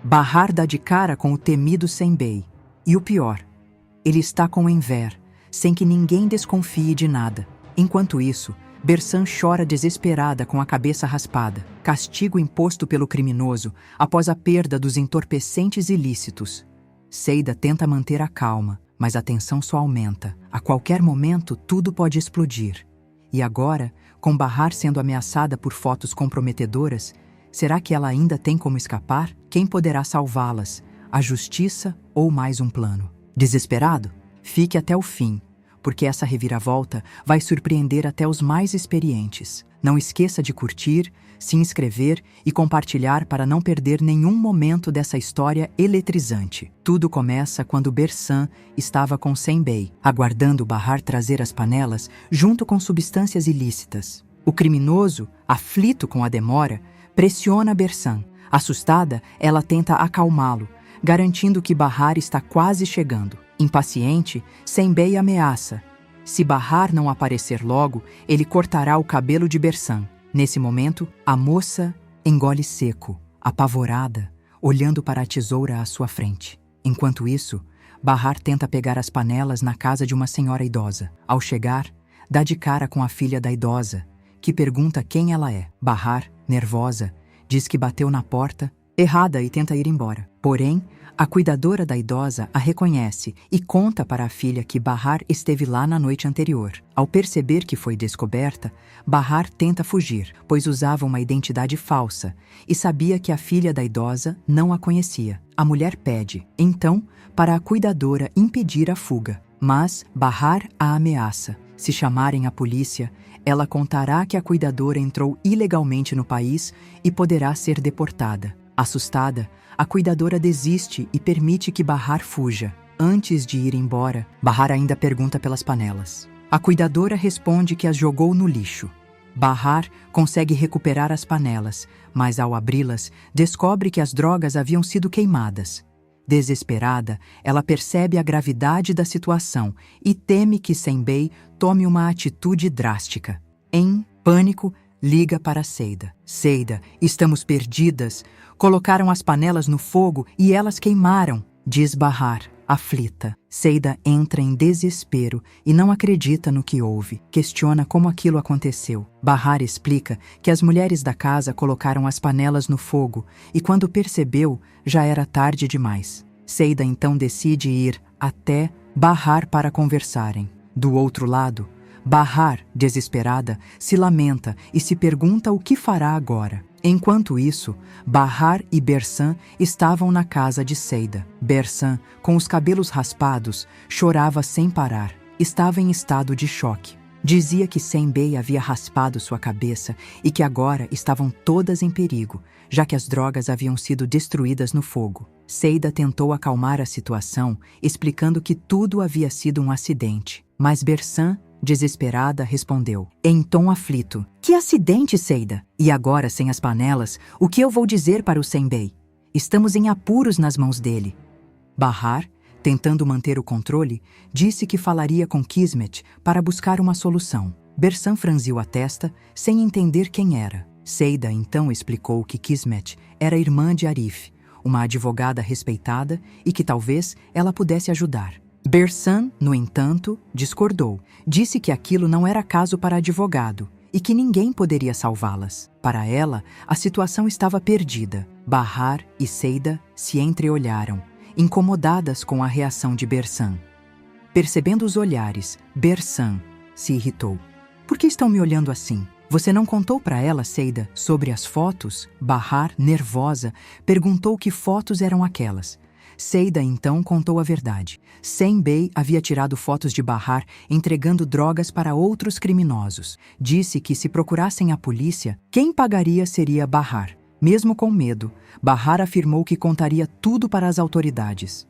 Bahar dá de cara com o temido Senbei. E o pior, ele está com Enver, sem que ninguém desconfie de nada. Enquanto isso, Bersan chora desesperada com a cabeça raspada, castigo imposto pelo criminoso após a perda dos entorpecentes ilícitos. Seida tenta manter a calma, mas a tensão só aumenta. A qualquer momento, tudo pode explodir. E agora, com Bahar sendo ameaçada por fotos comprometedoras, será que ela ainda tem como escapar? Quem poderá salvá-las? A justiça ou mais um plano? Desesperado? Fique até o fim, porque essa reviravolta vai surpreender até os mais experientes. Não esqueça de curtir, se inscrever e compartilhar para não perder nenhum momento dessa história eletrizante. Tudo começa quando Bersan estava com Senbei, aguardando Bahar trazer as panelas junto com substâncias ilícitas. O criminoso, aflito com a demora, pressiona Bersan. Assustada, ela tenta acalmá-lo, garantindo que Bahar está quase chegando. Impaciente, Senbei ameaça. Se Bahar não aparecer logo, ele cortará o cabelo de Bersan. Nesse momento, a moça engole seco, apavorada, olhando para a tesoura à sua frente. Enquanto isso, Bahar tenta pegar as panelas na casa de uma senhora idosa. Ao chegar, dá de cara com a filha da idosa, que pergunta quem ela é. Bahar, nervosa, diz que bateu na porta errada e tenta ir embora. Porém, a cuidadora da idosa a reconhece e conta para a filha que Bahar esteve lá na noite anterior. Ao perceber que foi descoberta, Bahar tenta fugir, pois usava uma identidade falsa e sabia que a filha da idosa não a conhecia. A mulher pede, então, para a cuidadora impedir a fuga. Mas Bahar a ameaça. Se chamarem a polícia, ela contará que a cuidadora entrou ilegalmente no país e poderá ser deportada. Assustada, a cuidadora desiste e permite que Bahar fuja. Antes de ir embora, Bahar ainda pergunta pelas panelas. A cuidadora responde que as jogou no lixo. Bahar consegue recuperar as panelas, mas ao abri-las, descobre que as drogas haviam sido queimadas. Desesperada, ela percebe a gravidade da situação e teme que Senbei tome uma atitude drástica. Em pânico, liga para Seida. Seida, estamos perdidas. Colocaram as panelas no fogo e elas queimaram, diz Bahar, aflita. Seida entra em desespero e não acredita no que ouve. Questiona como aquilo aconteceu. Bahar explica que as mulheres da casa colocaram as panelas no fogo e quando percebeu, já era tarde demais. Seida então decide ir até Bahar para conversarem. Do outro lado, Bahar, desesperada, se lamenta e se pergunta o que fará agora. Enquanto isso, Bahar e Bersan estavam na casa de Seida. Bersan, com os cabelos raspados, chorava sem parar. Estava em estado de choque. Dizia que Senbei havia raspado sua cabeça e que agora estavam todas em perigo, já que as drogas haviam sido destruídas no fogo. Seida tentou acalmar a situação, explicando que tudo havia sido um acidente. Mas Bersan, desesperada, respondeu, em tom aflito, que acidente, Seida? E agora, sem as panelas, o que eu vou dizer para o Senbei? Estamos em apuros nas mãos dele. Bahar, tentando manter o controle, disse que falaria com Kismet para buscar uma solução. Bersan franziu a testa, sem entender quem era. Seida então explicou que Kismet era irmã de Arif, uma advogada respeitada e que talvez ela pudesse ajudar. Bersan, no entanto, discordou. Disse que aquilo não era caso para advogado e que ninguém poderia salvá-las. Para ela, a situação estava perdida. Bahar e Seida se entreolharam, incomodadas com a reação de Bersan. Percebendo os olhares, Bersan se irritou. Por que estão me olhando assim? Você não contou para ela, Seida, sobre as fotos? Bahar, nervosa, perguntou que fotos eram aquelas. Seida então contou a verdade. Senbei havia tirado fotos de Bahar entregando drogas para outros criminosos. Disse que se procurassem a polícia, quem pagaria seria Bahar. Mesmo com medo, Bahar afirmou que contaria tudo para as autoridades.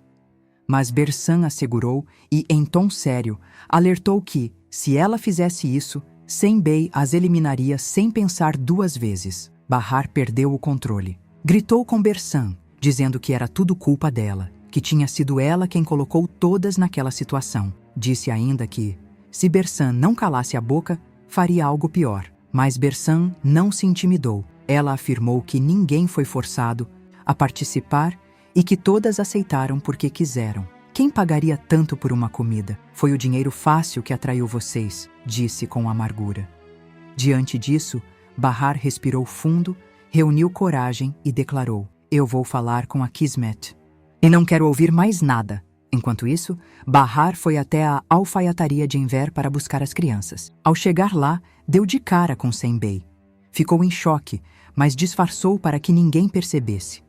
Mas Bersan assegurou e, em tom sério, alertou que, se ela fizesse isso, Senbei as eliminaria sem pensar duas vezes. Bahar perdeu o controle. Gritou com Bersan, dizendo que era tudo culpa dela, que tinha sido ela quem colocou todas naquela situação. Disse ainda que, se Bersan não calasse a boca, faria algo pior. Mas Bersan não se intimidou. Ela afirmou que ninguém foi forçado a participar e que todas aceitaram porque quiseram. Quem pagaria tanto por uma comida? Foi o dinheiro fácil que atraiu vocês, disse com amargura. Diante disso, Bahar respirou fundo, reuniu coragem e declarou: eu vou falar com a Kismet. E não quero ouvir mais nada. Enquanto isso, Bahar foi até a alfaiataria de Enver para buscar as crianças. Ao chegar lá, deu de cara com Sem-Bey. Ficou em choque, mas disfarçou para que ninguém percebesse.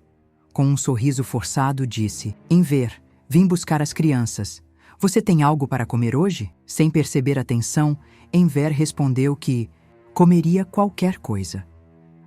Com um sorriso forçado, disse: Enver, vim buscar as crianças. Você tem algo para comer hoje? Sem perceber a tensão, Enver respondeu que comeria qualquer coisa.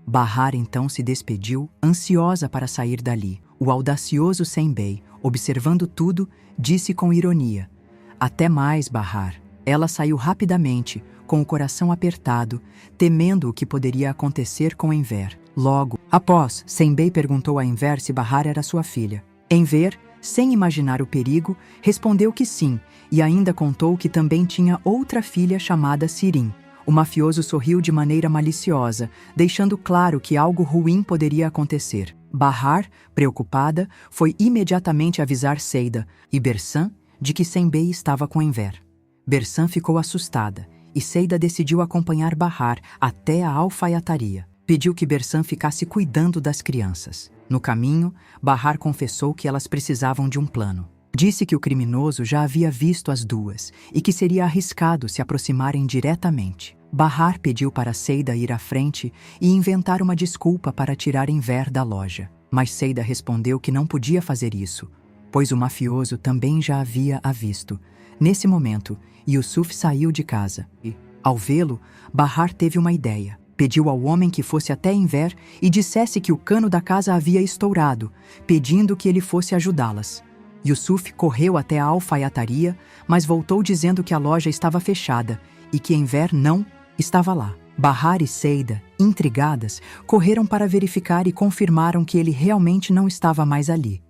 Bahar então se despediu, ansiosa para sair dali. O audacioso Sem-Bey, observando tudo, disse com ironia: até mais, Bahar. Ela saiu rapidamente, com o coração apertado, temendo o que poderia acontecer com Enver. Logo após, Sem-Bey perguntou a Enver se Bahar era sua filha. Enver, sem imaginar o perigo, respondeu que sim, e ainda contou que também tinha outra filha chamada Sirin. O mafioso sorriu de maneira maliciosa, deixando claro que algo ruim poderia acontecer. Bahar, preocupada, foi imediatamente avisar Seida e Bersan de que Sem-Bey estava com Enver. Bersan ficou assustada e Seida decidiu acompanhar Bahar até a alfaiataria. Pediu que Bersan ficasse cuidando das crianças. No caminho, Bahar confessou que elas precisavam de um plano. Disse que o criminoso já havia visto as duas e que seria arriscado se aproximarem diretamente. Bahar pediu para Seida ir à frente e inventar uma desculpa para tirar Enver da loja. Mas Seida respondeu que não podia fazer isso, pois o mafioso também já havia a visto. Nesse momento, Yusuf saiu de casa e, ao vê-lo, Bahar teve uma ideia. Pediu ao homem que fosse até Enver e dissesse que o cano da casa havia estourado, pedindo que ele fosse ajudá-las. Yusuf correu até a alfaiataria, mas voltou dizendo que a loja estava fechada e que Enver não estava lá. Bahar e Seida, intrigadas, correram para verificar e confirmaram que ele realmente não estava mais ali.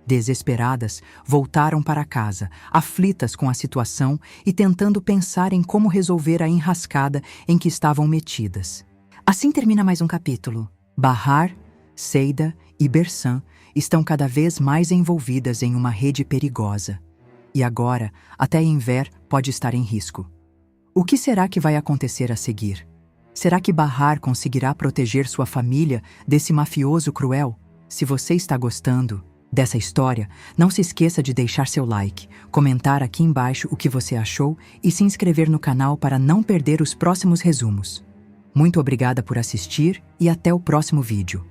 Desesperadas, voltaram para casa, aflitas com a situação e tentando pensar em como resolver a enrascada em que estavam metidas. Assim termina mais um capítulo. Bahar, Seida e Bersan estão cada vez mais envolvidas em uma rede perigosa. E agora, até Enver pode estar em risco. O que será que vai acontecer a seguir? Será que Bahar conseguirá proteger sua família desse mafioso cruel? Se você está gostando dessa história, não se esqueça de deixar seu like, comentar aqui embaixo o que você achou e se inscrever no canal para não perder os próximos resumos. Muito obrigada por assistir e até o próximo vídeo.